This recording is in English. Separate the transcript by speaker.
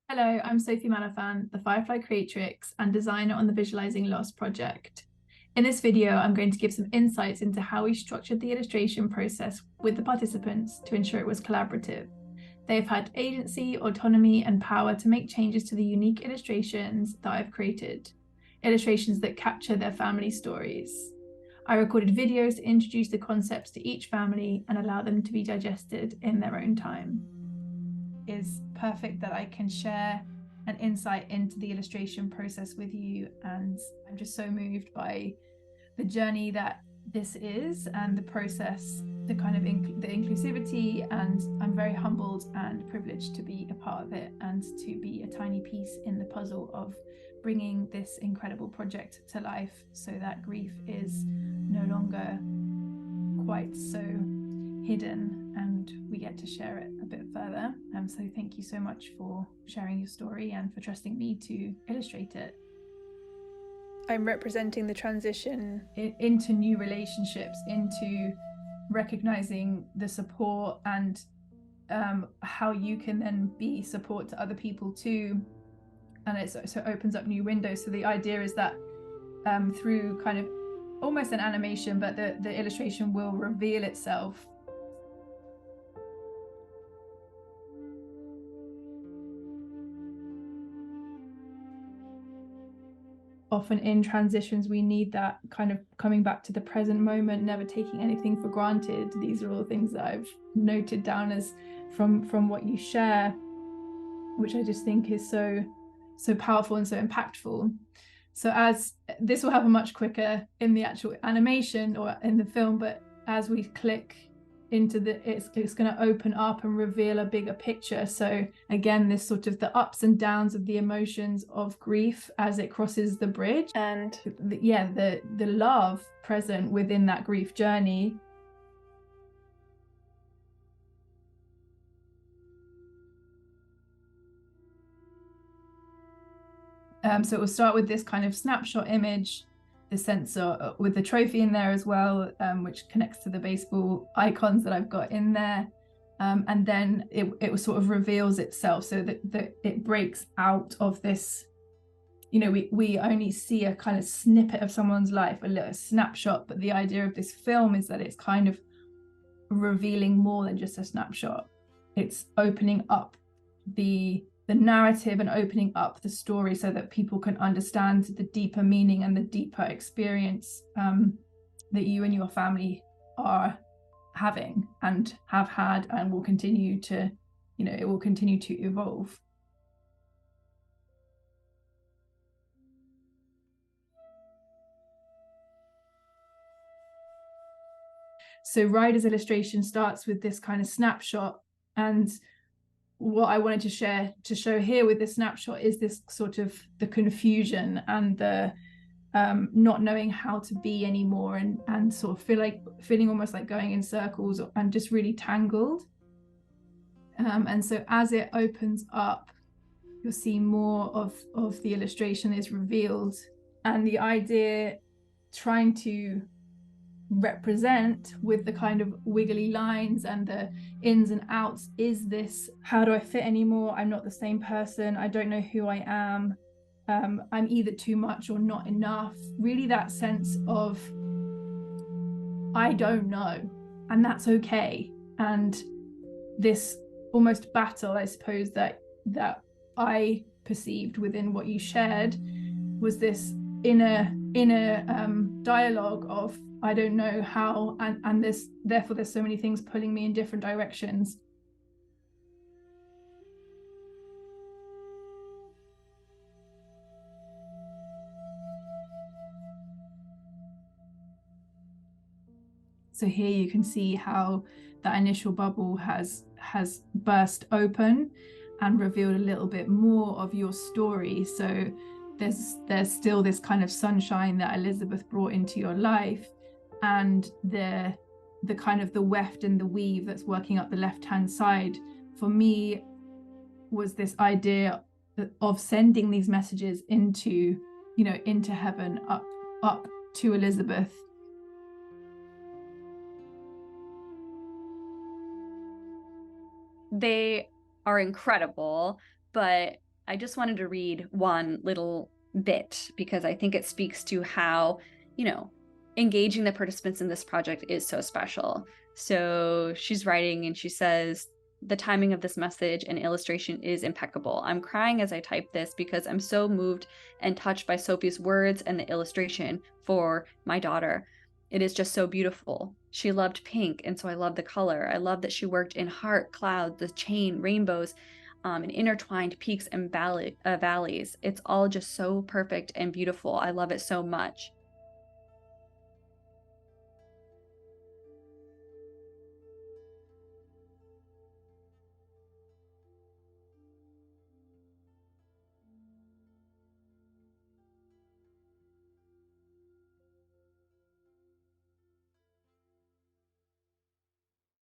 Speaker 1: Hello, I'm Sophie Maliphant, the Firefly creatrix and designer on the Visualizing Loss project. In this video, I'm going to give some insights into how we structured the illustration process with the participants to ensure it was collaborative. They've had agency, autonomy, and power to make changes to the unique illustrations that I've created, illustrations that capture their family stories. I recorded videos to introduce the concepts to each family and allow them to be digested in their own time. Is perfect that I can share an insight into the illustration process with you, and I'm just so moved by the journey that this is and the process, the kind of the inclusivity, and I'm very humbled and privileged to be a part of it and to be a tiny piece in the puzzle of bringing this incredible project to life so that grief is no longer quite so hidden and we get to share it a bit further. So thank you so much for sharing your story and for trusting me to illustrate it. I'm representing the transition into new relationships, into recognizing the support and how you can then be support to other people too. And it so opens up new windows. So the idea is that through kind of almost an animation, but the illustration will reveal itself. Often in transitions, we need that kind of coming back to the present moment, never taking anything for granted. These are all things that I've noted down as from what you share, which I just think is so powerful and so impactful. So as this will happen much quicker in the actual animation or in the film, but as we click into it's going to open up and reveal a bigger picture. So again, this sort of the ups and downs of the emotions of grief as it crosses the bridge, and the love present within that grief journey. So it will start with this kind of snapshot image, the sensor with the trophy in there as well, which connects to the baseball icons that I've got in there. And then it sort of reveals itself so that it breaks out of this, we only see a kind of snippet of someone's life, a little snapshot, but the idea of this film is that it's kind of revealing more than just a snapshot. It's opening up the narrative and opening up the story so that people can understand the deeper meaning and the deeper experience that you and your family are having and have had and will continue to, it will continue to evolve. So Ryder's illustration starts with this kind of snapshot, and what I wanted to show here with this snapshot is this sort of the confusion and the not knowing how to be anymore, and sort of feeling almost like going in circles and just really tangled. And so as it opens up, you'll see more of the illustration is revealed, and the idea trying to represent with the kind of wiggly lines and the ins and outs is this: how do I fit anymore? I'm not the same person. I don't know who I am. I'm either too much or not enough. Really that sense of I don't know, and that's okay. And this almost battle, I suppose, that I perceived within what you shared was this inner dialogue of I don't know how, and therefore there's so many things pulling me in different directions. So here you can see how that initial bubble has burst open and revealed a little bit more of your story. So there's still this kind of sunshine that Elizabeth brought into your life, and the kind of the weft and the weave that's working up the left-hand side for me was this idea of sending these messages into heaven, up to Elizabeth.
Speaker 2: They are incredible, but I just wanted to read one little bit because I think it speaks to how, engaging the participants in this project is so special. So she's writing and she says, the timing of this message and illustration is impeccable. I'm crying as I type this because I'm so moved and touched by Sophie's words and the illustration for my daughter. It is just so beautiful. She loved pink, and so I love the color. I love that she worked in heart, clouds, the chain, rainbows, and intertwined peaks and valleys. It's all just so perfect and beautiful. I love it so much.